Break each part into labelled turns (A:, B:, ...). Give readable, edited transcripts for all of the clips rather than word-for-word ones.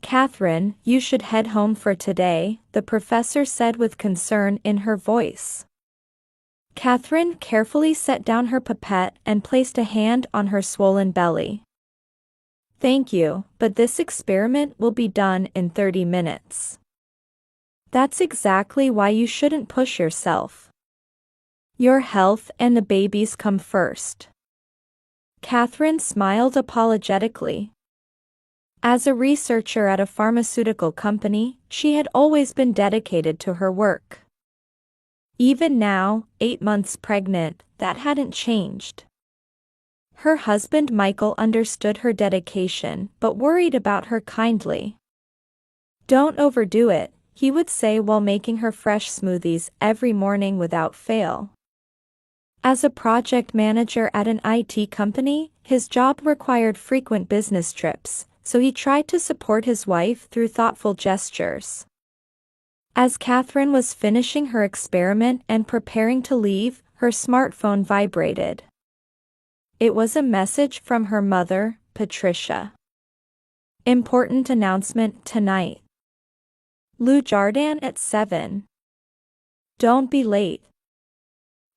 A: Catherine, you should head home for today, the professor said with concern in her voice. Catherine carefully set down her pipette and placed a hand on her swollen belly. Thank you, but this experiment will be done in 30 minutes. That's exactly why you shouldn't push yourself. Your health and the baby's come first. Catherine smiled apologetically. As a researcher at a pharmaceutical company, she had always been dedicated to her work. Even now, 8 months pregnant, that hadn't changed. Her husband Michael understood her dedication but worried about her kindly. Don't overdo it, he would say while making her fresh smoothies every morning without fail. As a project manager at an IT company, his job required frequent business trips, so he tried to support his wife through thoughtful gestures. As Catherine was finishing her experiment and preparing to leave, her smartphone vibrated. It was a message from her mother, Patricia. Important announcement tonight. Lou Jardin at 7. Don't be late.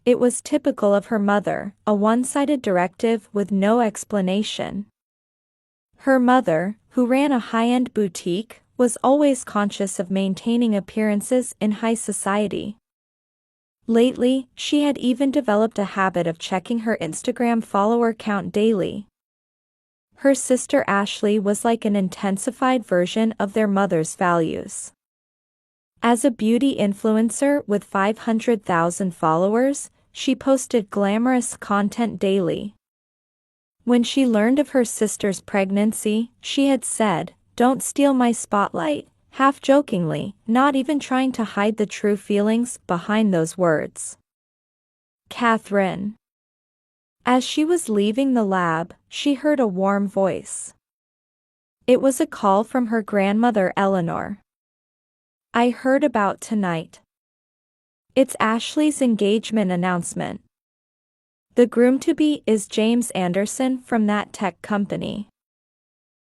A: It was typical of her mother, a one-sided directive with no explanation. Her mother, who ran a high-end boutique, was always conscious of maintaining appearances in high society. Lately, she had even developed a habit of checking her Instagram follower count daily. Her sister Ashley was like an intensified version of their mother's values. As a beauty influencer with 500,000 followers, she posted glamorous content daily. When she learned of her sister's pregnancy, she had said, "Don't steal my spotlight," half jokingly, not even trying to hide the true feelings behind those words. Catherine. As she was leaving the lab, she heard a warm voice. It was a call from her grandmother Eleanor. I heard about tonight. It's Ashley's engagement announcement. The groom-to-be is James Anderson from that tech company.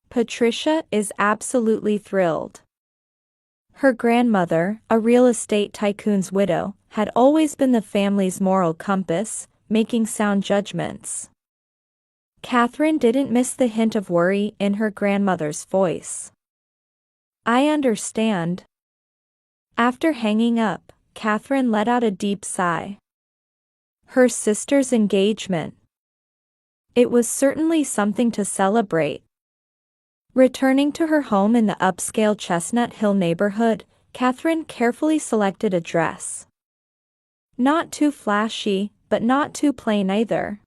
A: Patricia is absolutely thrilled. Her grandmother, a real estate tycoon's widow, had always been the family's moral compass, making sound judgments. Catherine didn't miss the hint of worry in her grandmother's voice. I understand. After hanging up, Catherine let out a deep sigh. Her sister's engagement. It was certainly something to celebrate. Returning to her home in the upscale Chestnut Hill neighborhood, Catherine carefully selected a dress. Not too flashy, but not too plain either.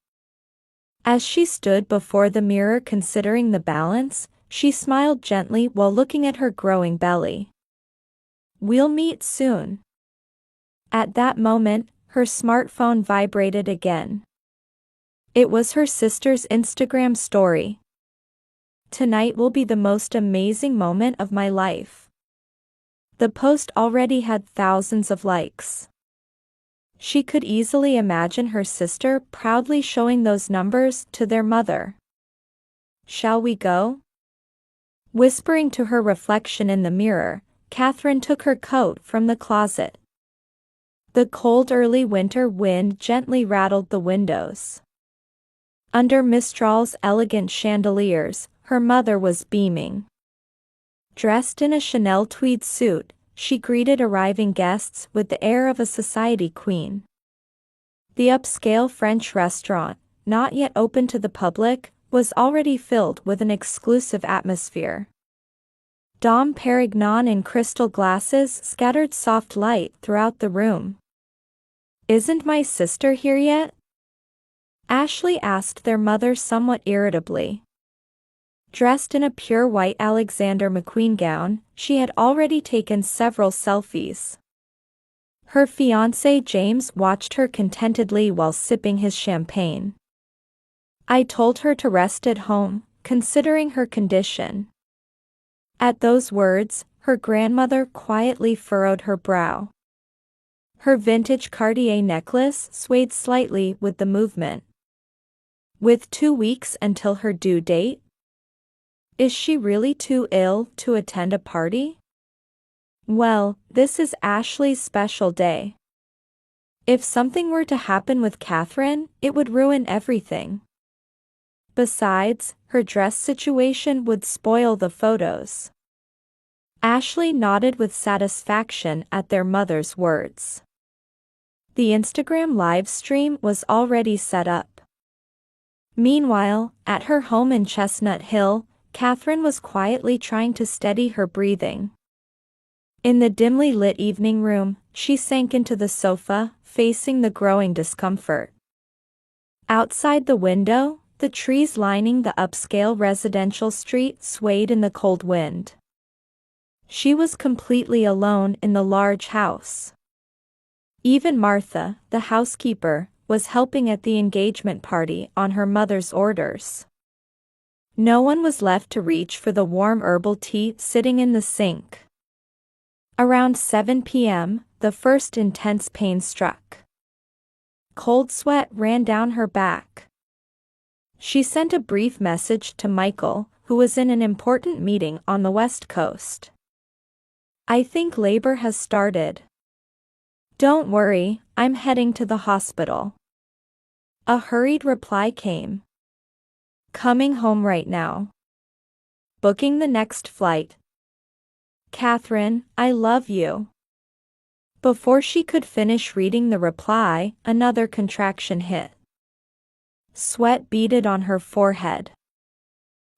A: As she stood before the mirror considering the balance, she smiled gently while looking at her growing belly. We'll meet soon. At that moment, her smartphone vibrated again. It was her sister's Instagram story. Tonight will be the most amazing moment of my life. The post already had thousands of likes. She could easily imagine her sister proudly showing those numbers to their mother. Shall we go? Whispering to her reflection in the mirror, Catherine took her coat from the closet. The cold early winter wind gently rattled the windows. Under Mistral's elegant chandeliers, her mother was beaming. Dressed in a Chanel tweed suit, she greeted arriving guests with the air of a society queen. The upscale French restaurant, not yet open to the public, was already filled with an exclusive atmosphere. Dom Perignon in crystal glasses scattered soft light throughout the room. Isn't my sister here yet? Ashley asked their mother somewhat irritably. Dressed in a pure white Alexander McQueen gown, she had already taken several selfies. Her fiancé James watched her contentedly while sipping his champagne. I told her to rest at home, considering her condition. At those words, her grandmother quietly furrowed her brow. Her vintage Cartier necklace swayed slightly with the movement. With 2 weeks until her due date? Is she really too ill to attend a party? Well, this is Ashley's special day. If something were to happen with Catherine, it would ruin everything. Besides, her dress situation would spoil the photos. Ashley nodded with satisfaction at their mother's words. The Instagram live stream was already set up. Meanwhile, at her home in Chestnut Hill, Catherine was quietly trying to steady her breathing. In the dimly lit evening room, she sank into the sofa, facing the growing discomfort. Outside the window, the trees lining the upscale residential street swayed in the cold wind. She was completely alone in the large house. Even Martha, the housekeeper, was helping at the engagement party on her mother's orders. No one was left to reach for the warm herbal tea sitting in the sink. Around 7 p.m., the first intense pain struck. Cold sweat ran down her back. She sent a brief message to Michael, who was in an important meeting on the West Coast. "I think labor has started. Don't worry, I'm heading to the hospital." A hurried reply came. "Coming home right now. Booking the next flight. Catherine, I love you." Before she could finish reading the reply, another contraction hit. Sweat beaded on her forehead.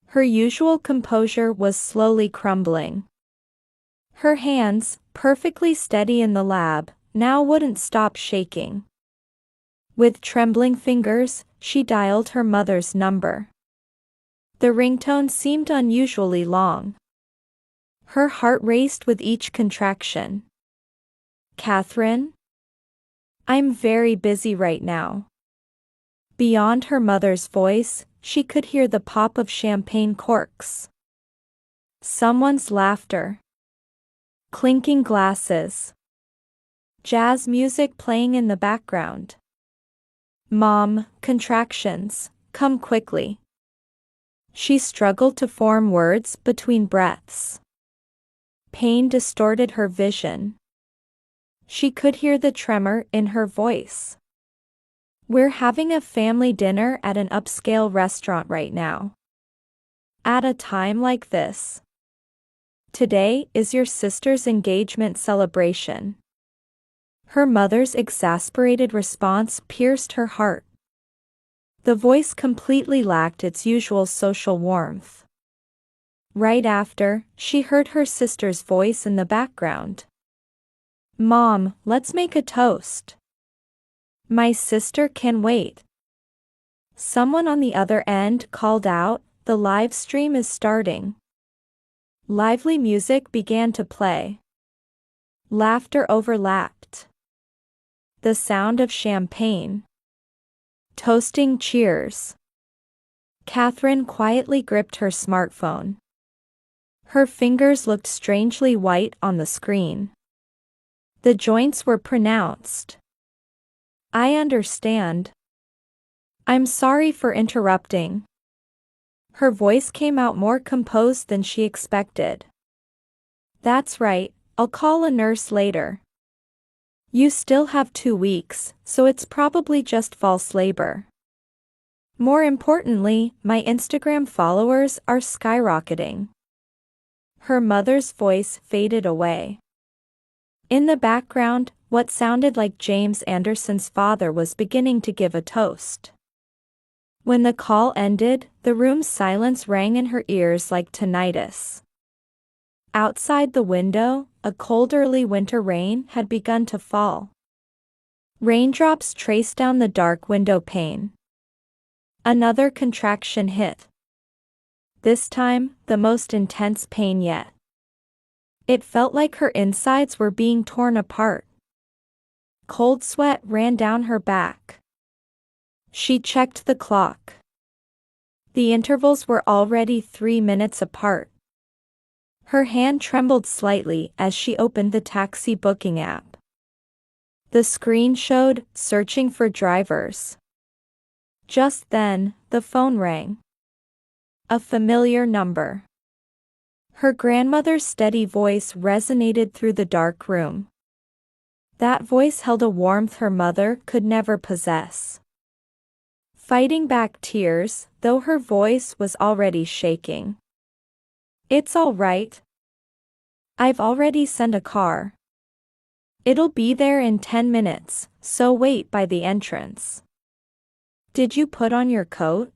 A: Her usual composure was slowly crumbling. Her hands, perfectly steady in the lab, now wouldn't stop shaking. With trembling fingers, she dialed her mother's number. The ringtone seemed unusually long. Her heart raced with each contraction. "Catherine? I'm very busy right now." Beyond her mother's voice, she could hear the pop of champagne corks. Someone's laughter. Clinking glasses. Jazz music playing in the background. "Mom, contractions, come quickly." She struggled to form words between breaths. Pain distorted her vision. She could hear the tremor in her voice. "We're having a family dinner at an upscale restaurant right now. At a time like this. Today is your sister's engagement celebration." Her mother's exasperated response pierced her heart. The voice completely lacked its usual social warmth. Right after, she heard her sister's voice in the background. "Mom, let's make a toast. My sister can wait." Someone on the other end called out, "The live stream is starting." Lively music began to play. Laughter overlapped. The sound of champagne. Toasting cheers. Catherine quietly gripped her smartphone. Her fingers looked strangely white on the screen. The joints were pronounced. "I understand. I'm sorry for interrupting." Her voice came out more composed than she expected. "That's right, I'll call a nurse later. You still have 2 weeks, so it's probably just false labor. More importantly, my Instagram followers are skyrocketing." Her mother's voice faded away. In the background, what sounded like James Anderson's father was beginning to give a toast. When the call ended, the room's silence rang in her ears like tinnitus. Outside the window, a cold early winter rain had begun to fall. Raindrops traced down the dark window pane. Another contraction hit. This time, the most intense pain yet. It felt like her insides were being torn apart. Cold sweat ran down her back. She checked the clock. The intervals were already 3 minutes apart. Her hand trembled slightly as she opened the taxi booking app. The screen showed, "Searching for drivers." Just then, the phone rang. A familiar number. Her grandmother's steady voice resonated through the dark room. That voice held a warmth her mother could never possess. Fighting back tears, though her voice was already shaking. "It's all right. I've already sent a car. It'll be there in 10 minutes, so wait by the entrance. Did you put on your coat?"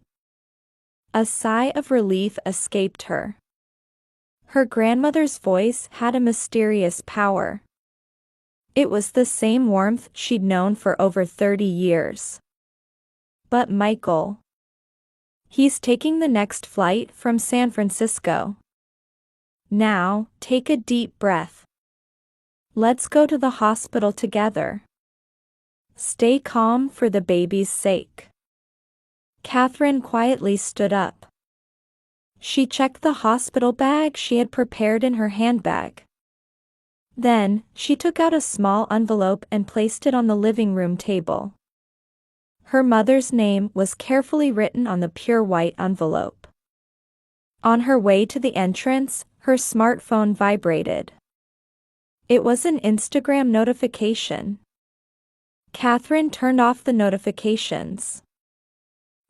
A: A sigh of relief escaped her. Her grandmother's voice had a mysterious power. It was the same warmth she'd known for over 30 years. "But Michael. He's taking the next flight from San Francisco. Now, take a deep breath. Let's go to the hospital together. Stay calm for the baby's sake." Catherine quietly stood up. She checked the hospital bag she had prepared in her handbag. Then, she took out a small envelope and placed it on the living room table. Her mother's name was carefully written on the pure white envelope. On her way to the entrance, her smartphone vibrated. It was an Instagram notification. Catherine turned off the notifications.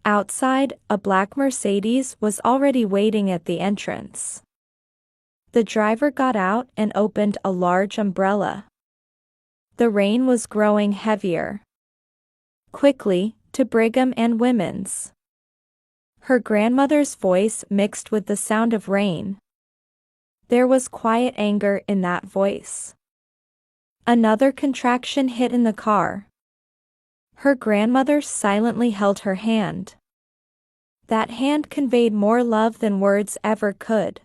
A: Outside, a black Mercedes was already waiting at the entrance. The driver got out and opened a large umbrella. The rain was growing heavier. "Quickly, to Brigham and Women's." Her grandmother's voice mixed with the sound of rain. There was quiet anger in that voice. Another contraction hit in the car. Her grandmother silently held her hand. That hand conveyed more love than words ever could.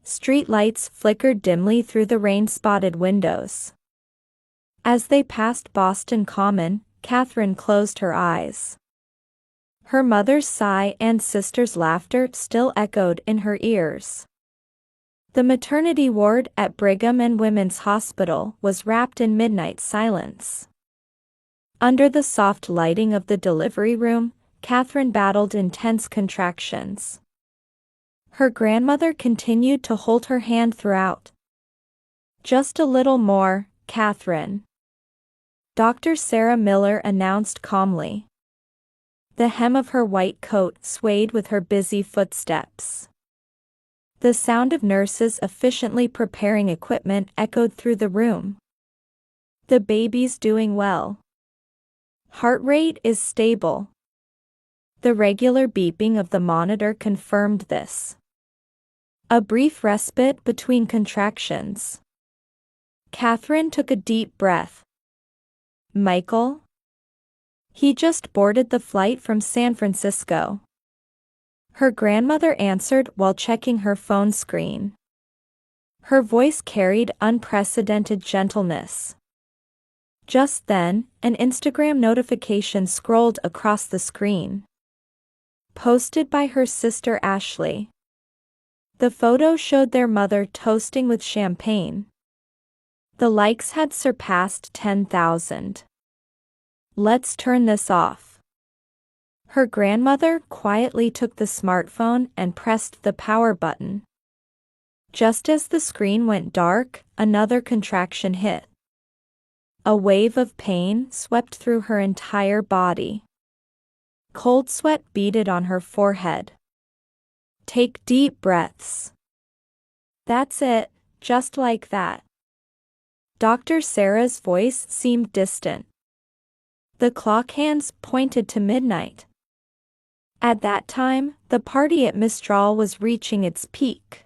A: Street lights flickered dimly through the rain-spotted windows. As they passed Boston Common, Catherine closed her eyes. Her mother's sigh and sister's laughter still echoed in her ears. The maternity ward at Brigham and Women's Hospital was wrapped in midnight silence. Under the soft lighting of the delivery room, Catherine battled intense contractions. Her grandmother continued to hold her hand throughout. "Just a little more, Catherine," Dr. Sarah Miller announced calmly. The hem of her white coat swayed with her busy footsteps. The sound of nurses efficiently preparing equipment echoed through the room. "The baby's doing well. Heart rate is stable." The regular beeping of the monitor confirmed this. A brief respite between contractions. Catherine took a deep breath. "Michael? He just boarded the flight from San Francisco." Her grandmother answered while checking her phone screen. Her voice carried unprecedented gentleness. Just then, an Instagram notification scrolled across the screen. Posted by her sister Ashley. The photo showed their mother toasting with champagne. The likes had surpassed 10,000. "Let's turn this off." Her grandmother quietly took the smartphone and pressed the power button. Just as the screen went dark, another contraction hit. A wave of pain swept through her entire body. Cold sweat beaded on her forehead. "Take deep breaths. That's it, just like that." Dr. Sarah's voice seemed distant. The clock hands pointed to midnight. At that time, the party at Mistral was reaching its peak.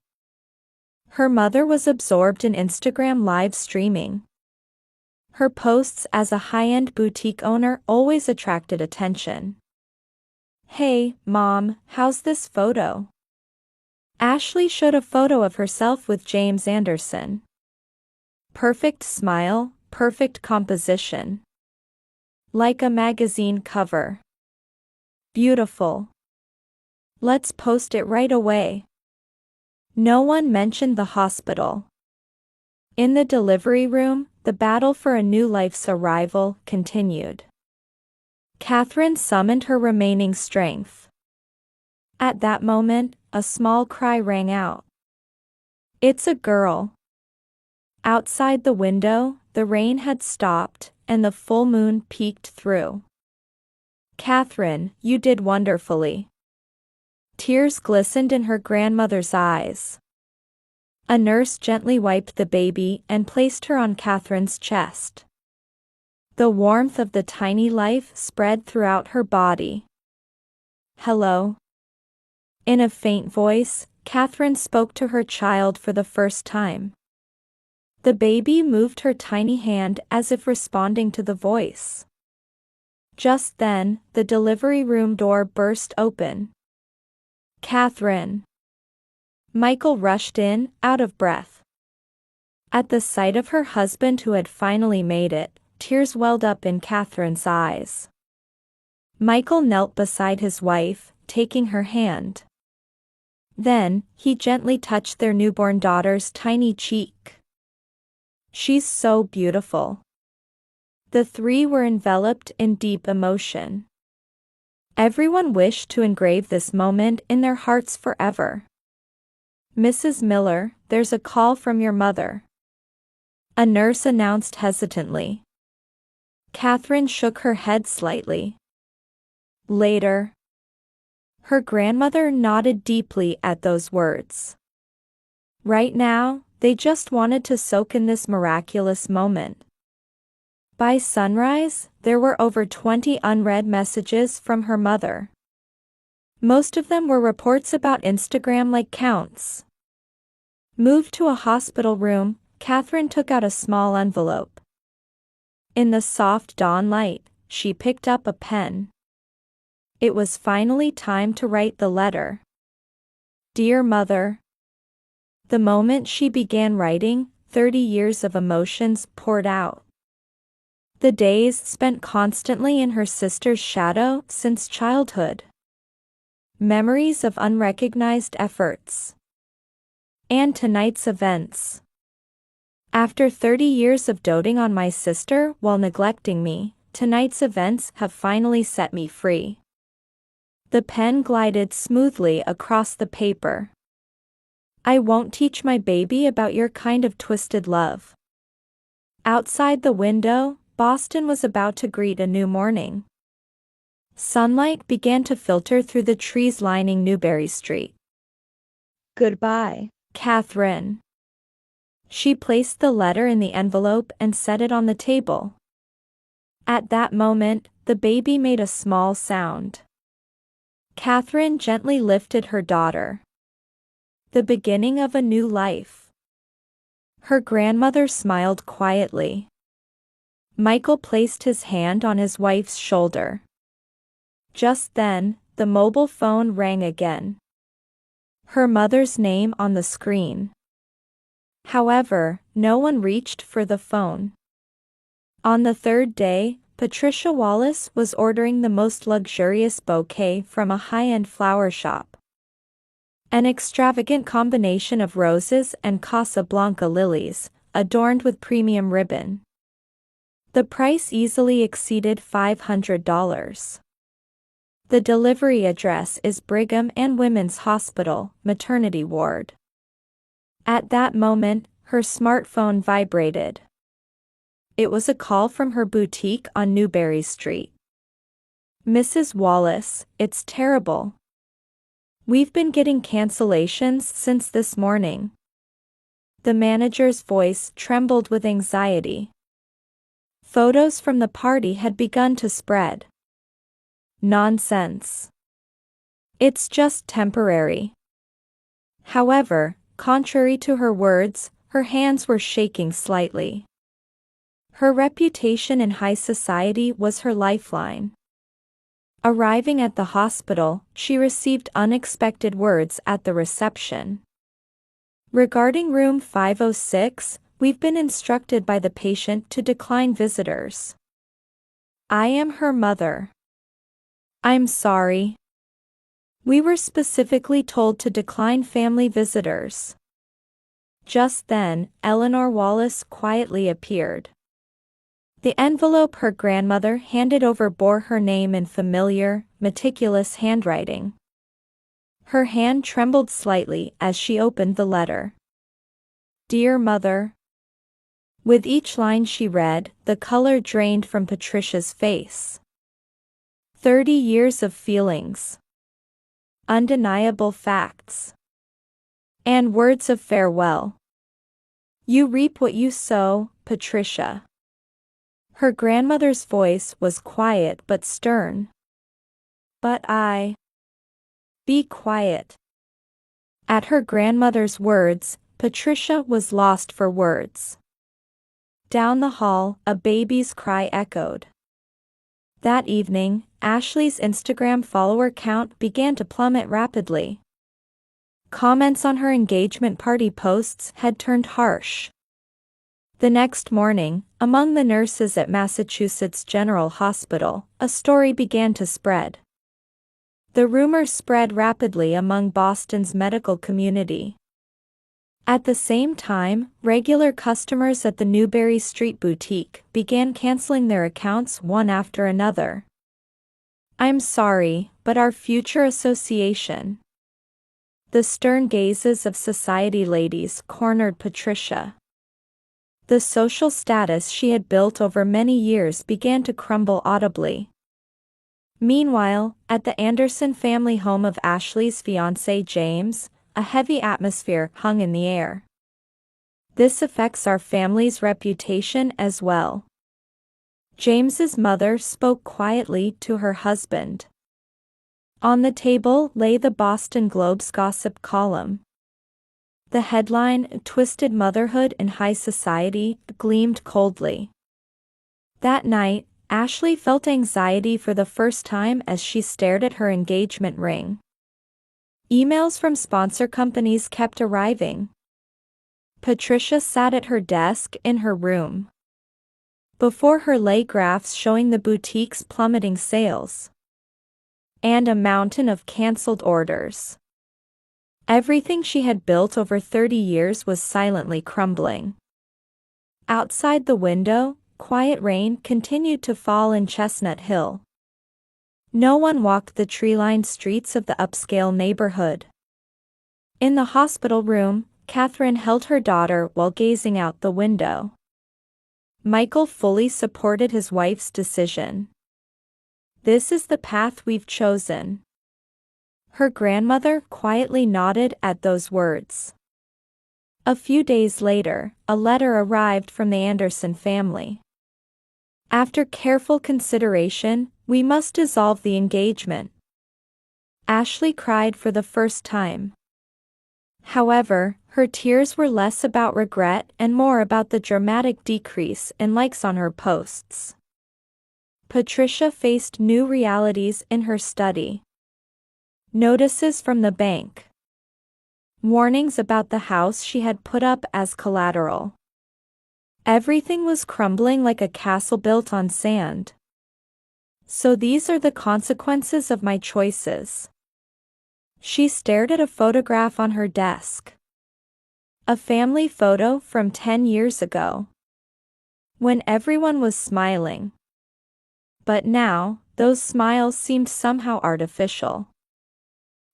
A: Her mother was absorbed in Instagram live streaming. Her posts as a high-end boutique owner always attracted attention. "Hey, Mom, how's this photo?" Ashley showed a photo of herself with James Anderson. Perfect smile, perfect composition. Like a magazine cover. "Beautiful. Let's post it right away." No one mentioned the hospital. In the delivery room, the battle for a new life's arrival continued. Catherine summoned her remaining strength. At that moment, a small cry rang out. It's a girl. Outside the window, the rain had stopped, and the full moon peeked through. Catherine, you did wonderfully. Tears glistened in her grandmother's eyes. A nurse gently wiped the baby and placed her on Catherine's chest. The warmth of the tiny life spread throughout her body. Hello. In a faint voice, Catherine spoke to her child for the first time. The baby moved her tiny hand as if responding to the voice. Just then, the delivery room door burst open. Catherine. Michael rushed in, out of breath. At the sight of her husband who had finally made it, tears welled up in Catherine's eyes. Michael knelt beside his wife, taking her hand. Then, he gently touched their newborn daughter's tiny cheek. She's so beautiful. The three were enveloped in deep emotion. Everyone wished to engrave this moment in their hearts forever. Mrs. Miller, there's a call from your mother. A nurse announced hesitantly. Catherine shook her head slightly. Later. Her grandmother nodded deeply at those words. Right now, they just wanted to soak in this miraculous moment. By sunrise, there were over 20 unread messages from her mother. Most of them were reports about Instagram-like counts. Moved to a hospital room, Catherine took out a small envelope. In the soft dawn light, she picked up a pen. It was finally time to write the letter. Dear Mother. The moment she began writing, 30 years of emotions poured out. The days spent constantly in her sister's shadow since childhood. Memories of unrecognized efforts. And tonight's events. After 30 years of doting on my sister while neglecting me, tonight's events have finally set me free. The pen glided smoothly across the paper. I won't teach my baby about your kind of twisted love. Outside the window, Boston was about to greet a new morning. Sunlight began to filter through the trees lining Newbury Street. Goodbye, Catherine. She placed the letter in the envelope and set it on the table. At that moment, the baby made a small sound. Catherine gently lifted her daughter. The beginning of a new life. Her grandmother smiled quietly. Michael placed his hand on his wife's shoulder. Just then, the mobile phone rang again. Her mother's name on the screen. However, no one reached for the phone. On the third day, Patricia Wallace was ordering the most luxurious bouquet from a high-end flower shop. An extravagant combination of roses and Casablanca lilies, adorned with premium ribbon. The price easily exceeded $500. The delivery address is Brigham and Women's Hospital, maternity ward. At that moment, her smartphone vibrated. It was a call from her boutique on Newbury Street. Mrs. Wallace, it's terrible. We've been getting cancellations since this morning. The manager's voice trembled with anxiety. Photos from the party had begun to spread. Nonsense. It's just temporary. However, contrary to her words, her hands were shaking slightly. Her reputation in high society was her lifeline. Arriving at the hospital, she received unexpected words at the reception. Regarding room 506, we've been instructed by the patient to decline visitors. I am her mother. I'm sorry. We were specifically told to decline family visitors. Just then, Eleanor Wallace quietly appeared. The envelope her grandmother handed over bore her name in familiar, meticulous handwriting. Her hand trembled slightly as she opened the letter. Dear Mother. With each line she read, the color drained from Patricia's face. 30 years of feelings. Undeniable facts. And words of farewell. You reap what you sow, Patricia. Her grandmother's voice was quiet but stern. But be quiet. At her grandmother's words, Patricia was lost for words. Down the hall, a baby's cry echoed. That evening, Ashley's Instagram follower count began to plummet rapidly. Comments on her engagement party posts had turned harsh. The next morning, among the nurses at Massachusetts General Hospital, a story began to spread. The rumor spread rapidly among Boston's medical community. At the same time, regular customers at the Newbury Street boutique began canceling their accounts one after another. I'm sorry, but our future association. The stern gazes of society ladies cornered Patricia. The social status she had built over many years began to crumble audibly. Meanwhile, at the Anderson family home of Ashley's fiancé James, a heavy atmosphere hung in the air. This affects our family's reputation as well. James's mother spoke quietly to her husband. On the table lay the Boston Globe's gossip column. The headline, "Twisted Motherhood in High Society," gleamed coldly. That night, Ashley felt anxiety for the first time as she stared at her engagement ring. Emails from sponsor companies kept arriving. Patricia sat at her desk in her room. Before her lay graphs showing the boutique's plummeting sales. And a mountain of cancelled orders. Everything she had built over 30 years was silently crumbling. Outside the window, quiet rain continued to fall in Chestnut Hill. No one walked the tree-lined streets of the upscale neighborhood. In the hospital room, Catherine held her daughter while gazing out the window. Michael fully supported his wife's decision. This is the path we've chosen. Her grandmother quietly nodded at those words. A few days later, a letter arrived from the Anderson family. After careful consideration, we must dissolve the engagement. Ashley cried for the first time. However, her tears were less about regret and more about the dramatic decrease in likes on her posts. Patricia faced new realities in her study. Notices from the bank. Warnings about the house she had put up as collateral. Everything was crumbling like a castle built on sand. So these are the consequences of my choices. She stared at a photograph on her desk. A family photo from 10 years ago. When everyone was smiling. But now, those smiles seemed somehow artificial.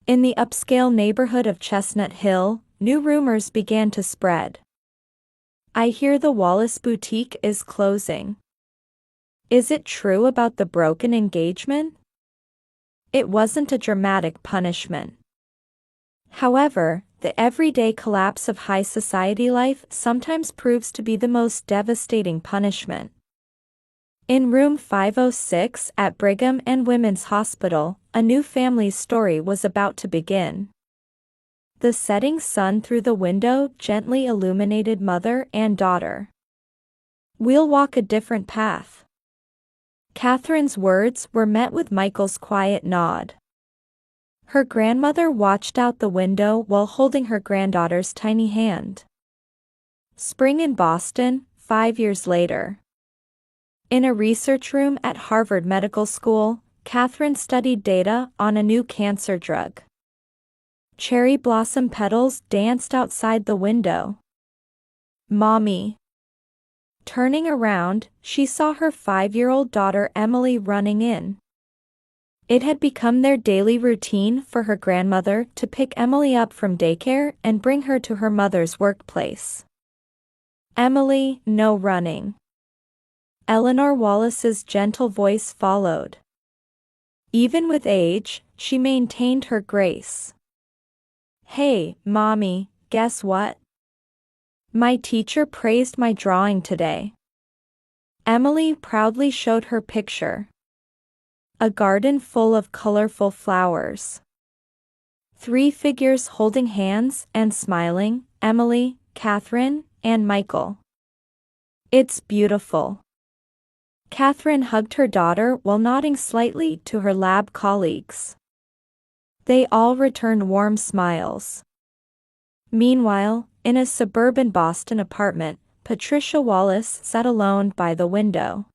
A: In the upscale neighborhood of Chestnut Hill, new rumors began to spread. I hear the Wallace Boutique is closing. Is it true about the broken engagement? It wasn't a dramatic punishment. However, the everyday collapse of high society life sometimes proves to be the most devastating punishment. In room 506 at Brigham and Women's Hospital, a new family's story was about to begin. The setting sun through the window gently illuminated mother and daughter. We'll walk a different path. Catherine's words were met with Michael's quiet nod. Her grandmother watched out the window while holding her granddaughter's tiny hand. Spring in Boston, 5 years later. In a research room at Harvard Medical School, Catherine studied data on a new cancer drug. Cherry blossom petals danced outside the window. Mommy. Turning around, she saw her 5-year-old daughter Emily running in. It had become their daily routine for her grandmother to pick Emily up from daycare and bring her to her mother's workplace. Emily, no running. Eleanor Wallace's gentle voice followed. Even with age, she maintained her grace. Hey, Mommy, guess what? My teacher praised my drawing today. Emily proudly showed her picture. A garden full of colorful flowers. 3 figures holding hands and smiling, Emily, Catherine, and Michael. It's beautiful. Catherine hugged her daughter while nodding slightly to her lab colleagues. They all returned warm smiles. Meanwhile, in a suburban Boston apartment, Patricia Wallace sat alone by the window.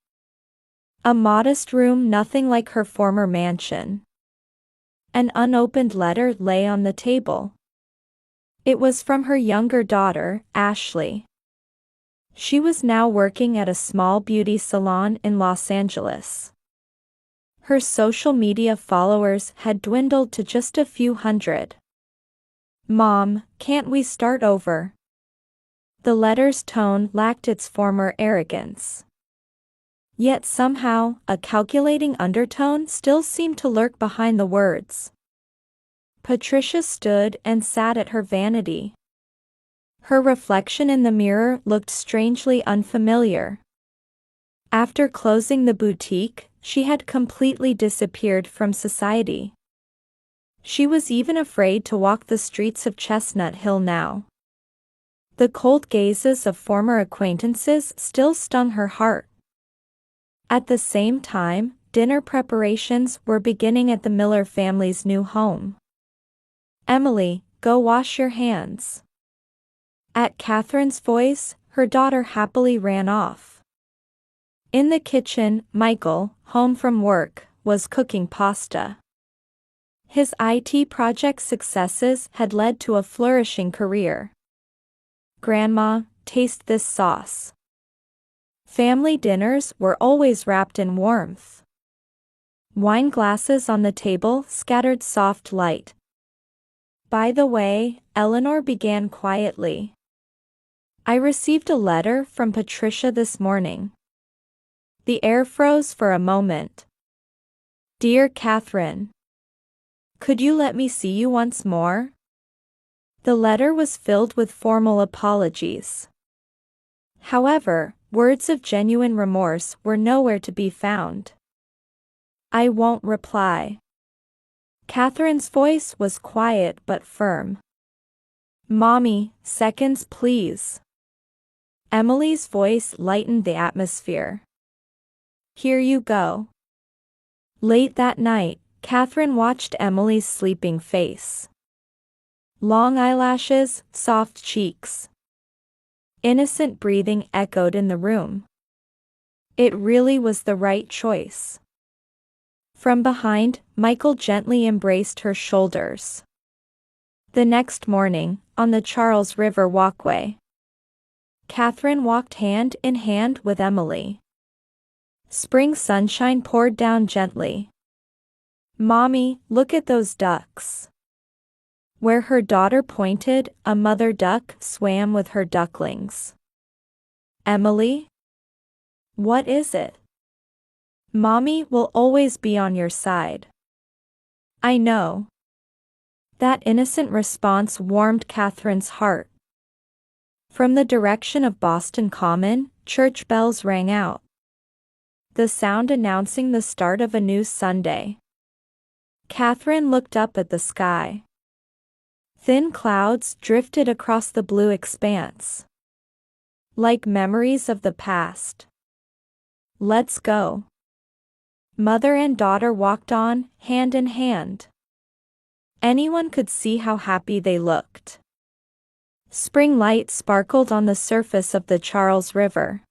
A: A modest room, nothing like her former mansion. An unopened letter lay on the table. It was from her younger daughter, Ashley. She was now working at a small beauty salon in Los Angeles. Her social media followers had dwindled to just a few hundred. Mom, can't we start over? The letter's tone lacked its former arrogance. Yet somehow, a calculating undertone still seemed to lurk behind the words. Patricia stood and sat at her vanity. Her reflection in the mirror looked strangely unfamiliar. After closing the boutique, she had completely disappeared from society. She was even afraid to walk the streets of Chestnut Hill now. The cold gazes of former acquaintances still stung her heart. At the same time, dinner preparations were beginning at the Miller family's new home. Emily, go wash your hands. At Catherine's voice, her daughter happily ran off. In the kitchen, Michael, home from work, was cooking pasta. His IT project successes had led to a flourishing career. Grandma, taste this sauce. Family dinners were always wrapped in warmth. Wine glasses on the table scattered soft light. By the way, Eleanor began quietly. I received a letter from Patricia this morning. The air froze for a moment. Dear Catherine, could you let me see you once more? The letter was filled with formal apologies. However, words of genuine remorse were nowhere to be found. I won't reply. Catherine's voice was quiet but firm. Mommy, seconds please. Emily's voice lightened the atmosphere. Here you go. Late that night, Catherine watched Emily's sleeping face. Long eyelashes, soft cheeks. Innocent breathing echoed in the room. It really was the right choice. From behind, Michael gently embraced her shoulders. The next morning, on the Charles River walkway, Catherine walked hand in hand with Emily. Spring sunshine poured down gently. Mommy, look at those ducks. Where her daughter pointed, a mother duck swam with her ducklings. Emily? What is it? Mommy will always be on your side. I know. That innocent response warmed Catherine's heart. From the direction of Boston Common, church bells rang out. The sound announcing the start of a new Sunday. Catherine looked up at the sky. Thin clouds drifted across the blue expanse. Like memories of the past. Let's go. Mother and daughter walked on, hand in hand. Anyone could see how happy they looked. Spring light sparkled on the surface of the Charles River.